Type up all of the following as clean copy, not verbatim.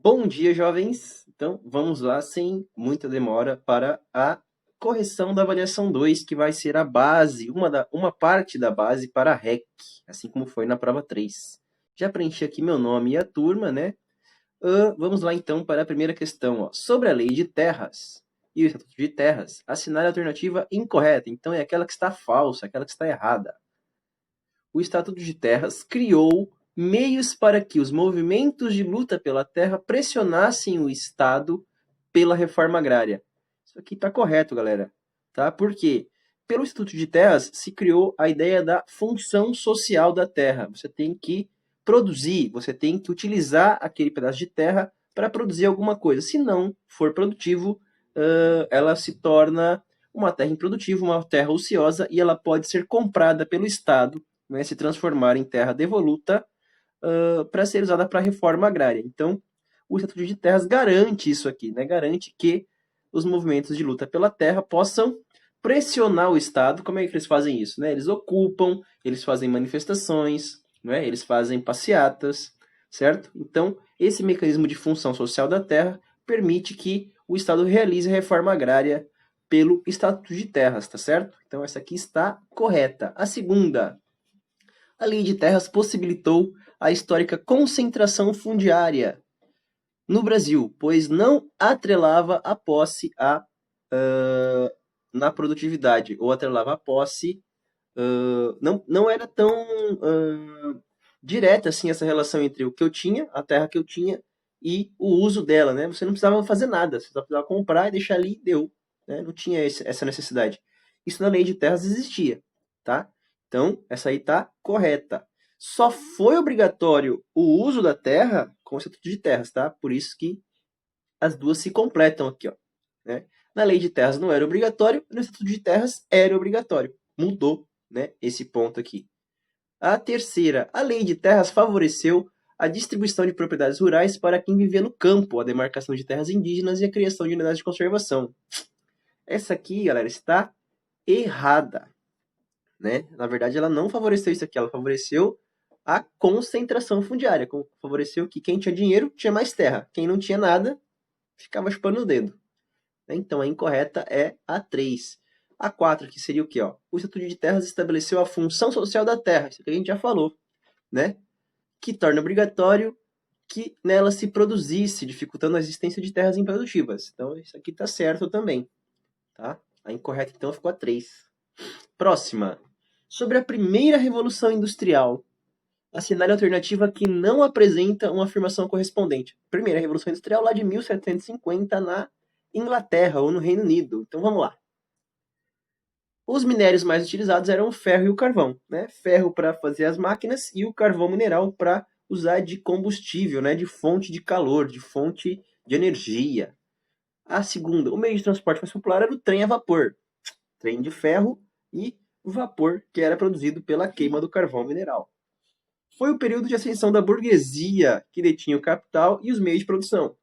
Bom dia, jovens! Então, vamos lá, sem muita demora, para a correção da avaliação 2, que vai ser a base, uma parte da base para a REC, assim como foi na prova 3. Já preenchi aqui meu nome e a turma, né? Vamos lá, então, para a primeira questão. Ó. Sobre a lei de terras e o estatuto de terras, assinale a alternativa incorreta. Então, é aquela que está falsa, aquela que está errada. O Estatuto de Terras criou meios para que os movimentos de luta pela terra pressionassem o Estado pela reforma agrária. Isso aqui está correto, galera. Tá? Por quê? Pelo Estatuto de Terras se criou a ideia da função social da terra. Você tem que produzir, você tem que utilizar aquele pedaço de terra para produzir alguma coisa. Se não for produtivo, ela se torna uma terra improdutiva, uma terra ociosa, e ela pode ser comprada pelo Estado, né, se transformar em terra devoluta para ser usada para a reforma agrária. Então, o Estatuto de Terras garante isso aqui, né? Garante que os movimentos de luta pela terra possam pressionar o Estado. Como é que eles fazem isso? Né? Eles ocupam, eles fazem manifestações, né? Eles fazem passeatas, certo? Então, esse mecanismo de função social da terra permite que o Estado realize a reforma agrária pelo Estatuto de Terras, tá certo? Então, essa aqui está correta. A segunda, a Lei de Terras possibilitou a histórica concentração fundiária no Brasil, pois não atrelava a posse na produtividade, ou atrelava a posse, não era tão direta assim essa relação entre o que eu tinha, a terra que eu tinha, e o uso dela, né? Você não precisava fazer nada, você só precisava comprar e deixar ali e deu, né? Não tinha essa necessidade. Isso na lei de terras existia, tá? Então, essa aí tá correta. Só foi obrigatório o uso da terra com o Estatuto de Terras, tá? Por isso que as duas se completam aqui, ó, né? Na lei de terras não era obrigatório, no Estatuto de Terras era obrigatório. Mudou, né, esse ponto aqui. A terceira, a lei de terras favoreceu a distribuição de propriedades rurais para quem vivia no campo, a demarcação de terras indígenas e a criação de unidades de conservação. Essa aqui, galera, está errada, né? Na verdade, ela não favoreceu isso aqui, ela favoreceu a concentração fundiária, favoreceu que quem tinha dinheiro tinha mais terra, quem não tinha nada ficava chupando o dedo. Então, a incorreta é a 3. A 4, que seria o quê? Ó? O Estatuto de Terras estabeleceu a função social da terra, isso que a gente já falou, né? Que torna obrigatório que nela se produzisse, dificultando a existência de terras improdutivas. Então, isso aqui está certo também. Tá? A incorreta, então, ficou a 3. Próxima. Sobre a primeira Revolução Industrial, assinale a alternativa que não apresenta uma afirmação correspondente. Primeira Revolução Industrial, lá de 1750, na Inglaterra ou no Reino Unido. Então, vamos lá. Os minérios mais utilizados eram o ferro e o carvão, né? Ferro para fazer as máquinas e o carvão mineral para usar de combustível, né? De fonte de calor, de fonte de energia. A segunda, o meio de transporte mais popular era o trem a vapor, trem de ferro e vapor que era produzido pela queima do carvão mineral. Foi o período de ascensão da burguesia que detinha o capital e os meios de produção,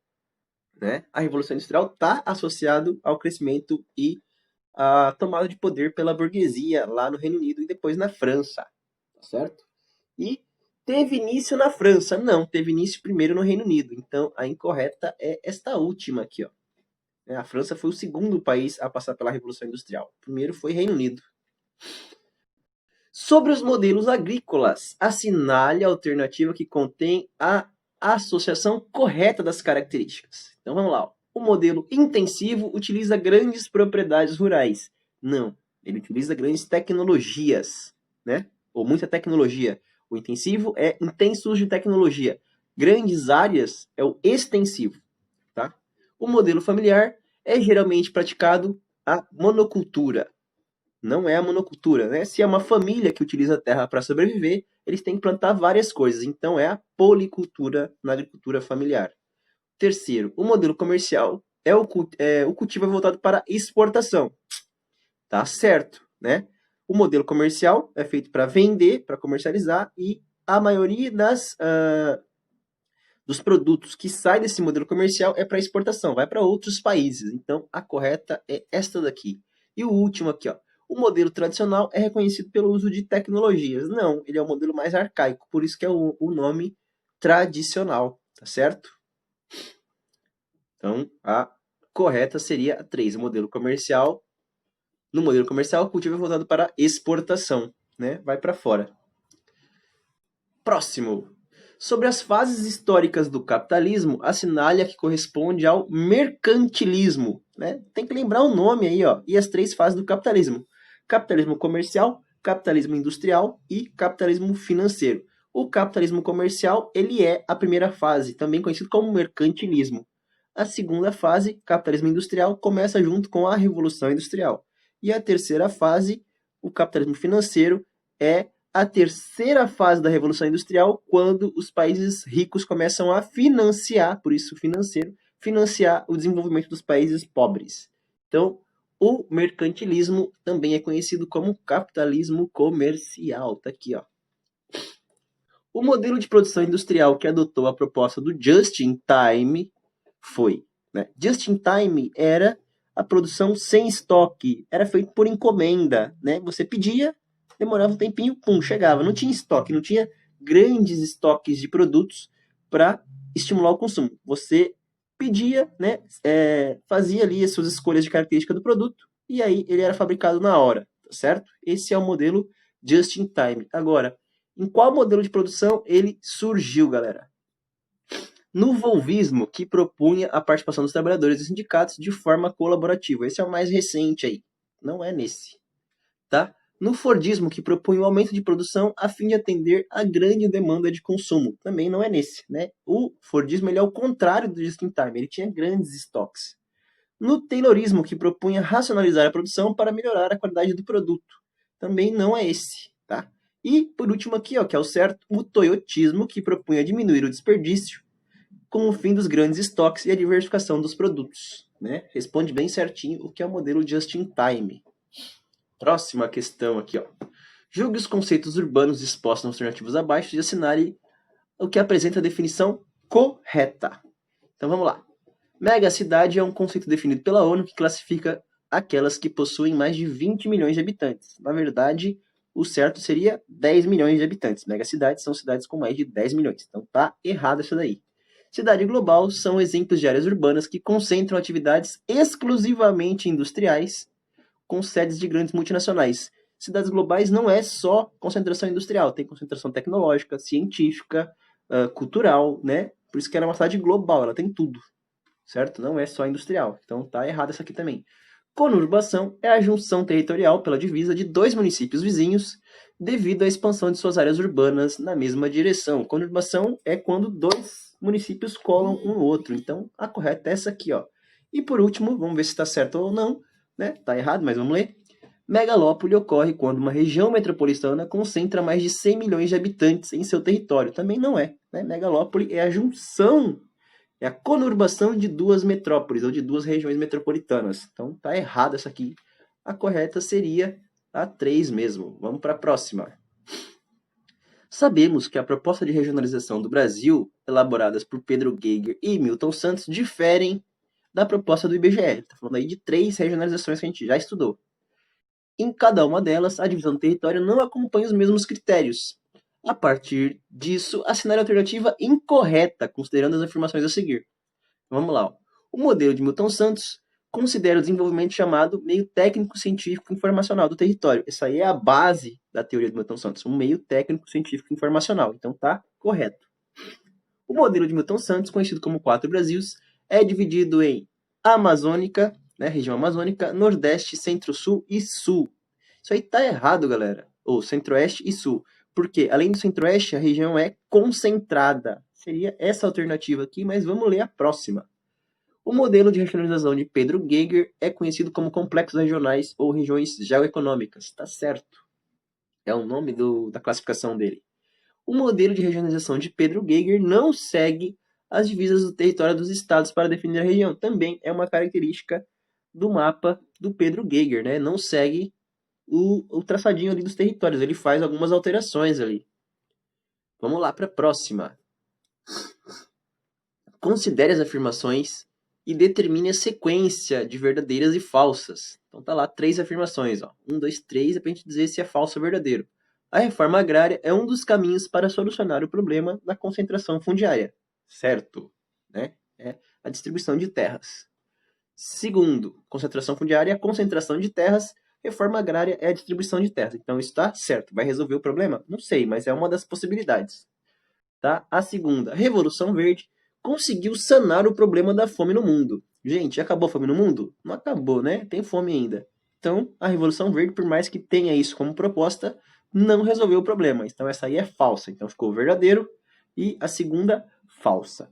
né? A Revolução Industrial está associado ao crescimento e a tomada de poder pela burguesia lá no Reino Unido e depois na França, tá certo? E teve início na França? Não, teve início primeiro no Reino Unido. Então, a incorreta é esta última aqui, ó. A França foi o segundo país a passar pela Revolução Industrial. O primeiro foi Reino Unido. Sobre os modelos agrícolas, assinale a alternativa que contém a associação correta das características. Então, vamos lá. Ó. O modelo intensivo utiliza grandes propriedades rurais. Não, ele utiliza grandes tecnologias, né? Ou muita tecnologia. O intensivo é intenso uso de tecnologia. Grandes áreas é o extensivo, tá? O modelo familiar é geralmente praticado a monocultura. Não é a monocultura, né? Se é uma família que utiliza a terra para sobreviver, eles têm que plantar várias coisas. Então é a policultura na agricultura familiar. Terceiro, o modelo comercial o cultivo é voltado para exportação. Tá certo, né? O modelo comercial é feito para vender, para comercializar, e a maioria dos produtos que sai desse modelo comercial é para exportação, vai para outros países. Então, a correta é esta daqui. E o último aqui, ó. O modelo tradicional é reconhecido pelo uso de tecnologias. Não, ele é o modelo mais arcaico, por isso que é o nome tradicional, tá certo? Então, a correta seria a 3, o modelo comercial. No modelo comercial, o cultivo é voltado para exportação, né? Vai para fora. Próximo. Sobre as fases históricas do capitalismo, assinale a que corresponde ao mercantilismo, né? Tem que lembrar o nome aí, ó, e as 3 fases do capitalismo: capitalismo comercial, capitalismo industrial e capitalismo financeiro. O capitalismo comercial, ele é a primeira fase, também conhecido como mercantilismo. A segunda fase, capitalismo industrial, começa junto com a Revolução Industrial. E a terceira fase, o capitalismo financeiro, é a terceira fase da Revolução Industrial, quando os países ricos começam a financiar, por isso financeiro, financiar o desenvolvimento dos países pobres. Então, o mercantilismo também é conhecido como capitalismo comercial. Tá aqui, ó. O modelo de produção industrial que adotou a proposta do just in time foi, né? Just in time era a produção sem estoque, era feito por encomenda, né? Você pedia, demorava um tempinho, pum, chegava. Não tinha estoque, não tinha grandes estoques de produtos para estimular o consumo. Você pedia, né? Fazia ali as suas escolhas de característica do produto e aí ele era fabricado na hora, tá certo? Esse é o modelo just in time. Agora, em qual modelo de produção ele surgiu, galera? No volvismo, que propunha a participação dos trabalhadores e sindicatos de forma colaborativa. Esse é o mais recente aí. Não é nesse. Tá? No Fordismo, que propunha o aumento de produção a fim de atender a grande demanda de consumo. Também não é nesse. Né? O Fordismo ele é o contrário do just in time. Ele tinha grandes estoques. No Taylorismo, que propunha racionalizar a produção para melhorar a qualidade do produto. Também não é esse. Tá? E, por último aqui, ó, que é o certo, o Toyotismo, que propunha diminuir o desperdício com o fim dos grandes estoques e a diversificação dos produtos. Né? Responde bem certinho o que é o modelo just in time. Próxima questão aqui, ó. Julgue os conceitos urbanos expostos nas alternativas abaixo e assinale o que apresenta a definição correta. Então vamos lá. Megacidade é um conceito definido pela ONU que classifica aquelas que possuem mais de 20 milhões de habitantes. Na verdade, o certo seria 10 milhões de habitantes. Megacidades são cidades com mais de 10 milhões. Então tá errado essa daí. Cidade global são exemplos de áreas urbanas que concentram atividades exclusivamente industriais com sedes de grandes multinacionais. Cidades globais não é só concentração industrial, tem concentração tecnológica, científica, cultural, né? Por isso que ela é uma cidade global, ela tem tudo, certo? Não é só industrial. Então tá errado essa aqui também. Conurbação é a junção territorial pela divisa de 2 municípios vizinhos devido à expansão de suas áreas urbanas na mesma direção. Conurbação é quando 2 municípios colam um no outro. Então, a correta é essa aqui, ó. E por último, vamos ver se está certo ou não, né? Tá errado, mas vamos ler. Megalópole ocorre quando uma região metropolitana concentra mais de 100 milhões de habitantes em seu território. Também não é, né? Megalópole é a junção, é a conurbação de 2 metrópoles ou de 2 regiões metropolitanas. Então tá errado essa aqui. A correta seria a 3 mesmo. Vamos para a próxima. Sabemos que a proposta de regionalização do Brasil, elaboradas por Pedro Geiger e Milton Santos, diferem da proposta do IBGE. Está falando aí de 3 regionalizações que a gente já estudou. Em cada uma delas, a divisão do território não acompanha os mesmos critérios. A partir disso, assinale a alternativa incorreta, considerando as afirmações a seguir. Vamos lá. Ó. O modelo de Milton Santos considera o desenvolvimento chamado meio técnico, científico e informacional do território. Essa aí é a base da teoria de Milton Santos, um meio técnico, científico e informacional. Então tá correto. O modelo de Milton Santos, conhecido como 4 Brasis, é dividido em Amazônica, né, região amazônica, Nordeste, Centro-Sul e Sul. Isso aí tá errado, galera. Ou Centro-Oeste e Sul. Porque, além do Centro-Oeste, a região é concentrada. Seria essa alternativa aqui, mas vamos ler a próxima. O modelo de regionalização de Pedro Geiger é conhecido como complexos regionais ou regiões geoeconômicas. Tá certo. É o nome da classificação dele. O modelo de regionalização de Pedro Geiger não segue as divisas do território dos estados para definir a região. Também é uma característica do mapa do Pedro Geiger, né? Não segue o traçadinho ali dos territórios. Ele faz algumas alterações ali. Vamos lá para a próxima. Considere as afirmações e determine a sequência de verdadeiras e falsas. Então tá lá 3 afirmações. Ó. 1, 2, 3 é para a gente dizer se é falso ou verdadeiro. A reforma agrária é um dos caminhos para solucionar o problema da concentração fundiária. Certo? Né? a distribuição de terras. Segundo, concentração fundiária, a concentração de terras. Reforma agrária é a distribuição de terras. Então, isso está certo. Vai resolver o problema? Não sei, mas é uma das possibilidades. Tá? A segunda, Revolução Verde, conseguiu sanar o problema da fome no mundo. Gente, acabou a fome no mundo? Não acabou, né? Tem fome ainda. Então, a Revolução Verde, por mais que tenha isso como proposta, não resolveu o problema. Então, essa aí é falsa. Então, ficou verdadeiro. E a segunda, falsa.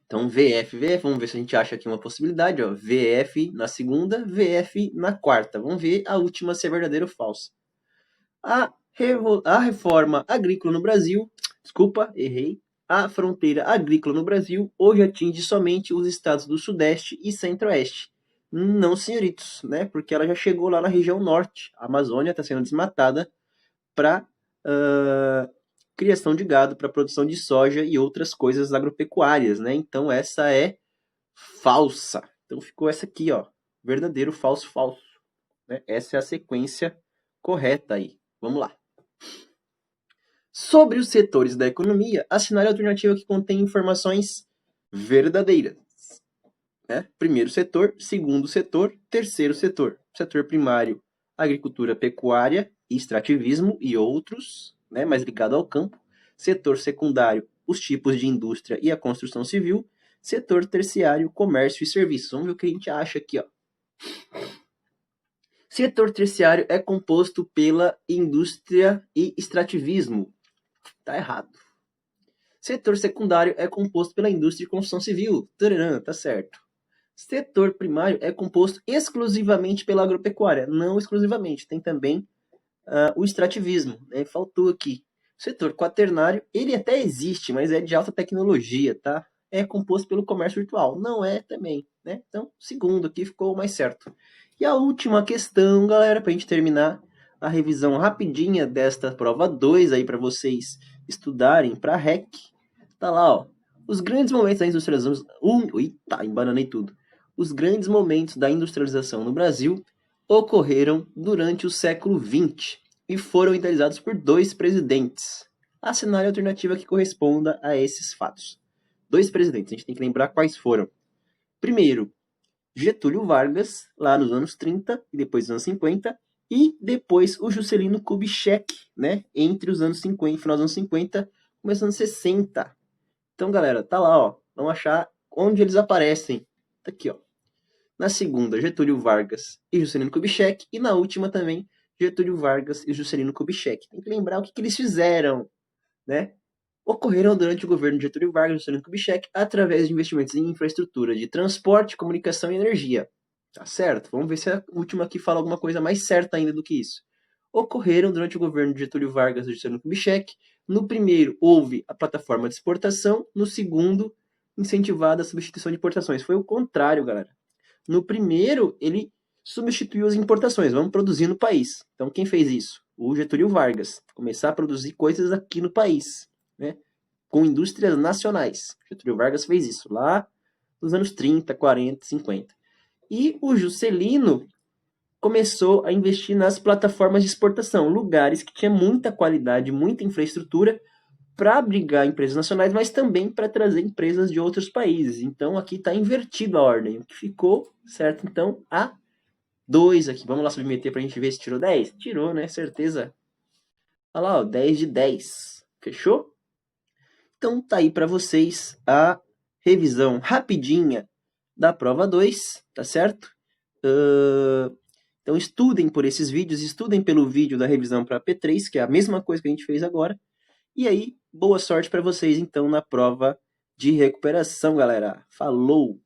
Então, VF, vamos ver se a gente acha aqui uma possibilidade. Ó. VF na segunda, VF na quarta. Vamos ver a última se é verdadeira ou falsa. A reforma agrícola no Brasil, desculpa, errei. A fronteira agrícola no Brasil hoje atinge somente os estados do Sudeste e Centro-Oeste. Não, senhoritos, né? Porque ela já chegou lá na região norte. A Amazônia está sendo desmatada para criação de gado, para produção de soja e outras coisas agropecuárias, né? Então essa é falsa. Então ficou essa aqui, ó, verdadeiro, falso, falso. Né? Essa é a sequência correta aí. Vamos lá. Sobre os setores da economia, assinale a alternativa que contém informações verdadeiras. Né? Primeiro setor, segundo setor, terceiro setor. Setor primário, agricultura, pecuária, extrativismo e outros, né, mais ligado ao campo. Setor secundário, os tipos de indústria e a construção civil. Setor terciário, comércio e serviços. Vamos ver o que a gente acha aqui, ó. Setor terciário é composto pela indústria e extrativismo. Tá errado. Setor secundário é composto pela indústria e construção civil. Tcharam, tá certo. Setor primário é composto exclusivamente pela agropecuária. Não exclusivamente, tem também o extrativismo. Né? Faltou aqui. Setor quaternário, ele até existe, mas é de alta tecnologia, tá? É composto pelo comércio virtual. Não é também, né? Então, segundo aqui ficou mais certo. E a última questão, galera, para a gente terminar a revisão rapidinha desta prova 2 aí para vocês estudarem para REC. Tá lá, ó. Os grandes momentos da industrialização... Eita, embananei tudo. Os grandes momentos da industrialização no Brasil ocorreram durante o século XX e foram idealizados por 2 presidentes. Assinale a alternativa que corresponda a esses fatos. 2 presidentes, a gente tem que lembrar quais foram. Primeiro, Getúlio Vargas, lá nos anos 30 e depois dos anos 50, e depois o Juscelino Kubitschek, né, entre os anos 50, final dos anos 50, começando os anos 60. Então, galera, tá lá, ó, vamos achar onde eles aparecem. Tá aqui, ó. Na segunda, Getúlio Vargas e Juscelino Kubitschek, e na última também, Getúlio Vargas e Juscelino Kubitschek. Tem que lembrar o que eles fizeram, né? Ocorreram durante o governo de Getúlio Vargas e Juscelino Kubitschek através de investimentos em infraestrutura de transporte, comunicação e energia. Tá certo? Vamos ver se a última aqui fala alguma coisa mais certa ainda do que isso. Ocorreram durante o governo de Getúlio Vargas e Juscelino Kubitschek. No primeiro, houve a plataforma de exportação. No segundo, incentivada a substituição de importações. Foi o contrário, galera. No primeiro, ele substituiu as importações. Vamos produzir no país. Então, quem fez isso? O Getúlio Vargas. Começar a produzir coisas aqui no país. Né, com indústrias nacionais. Getúlio Vargas fez isso lá nos anos 30, 40, 50. E o Juscelino começou a investir nas plataformas de exportação, lugares que tinham muita qualidade, muita infraestrutura para abrigar empresas nacionais, mas também para trazer empresas de outros países. Então aqui está invertido a ordem. O que ficou, certo? Então, a 2 aqui. Vamos lá submeter para a gente ver se tirou 10? Tirou, né? Certeza. Olha lá, ó, 10 de 10. Fechou? Então tá aí para vocês a revisão rapidinha da prova 2, tá certo? Então estudem por esses vídeos, estudem pelo vídeo da revisão para P3, que é a mesma coisa que a gente fez agora. E aí, boa sorte para vocês então na prova de recuperação, galera. Falou!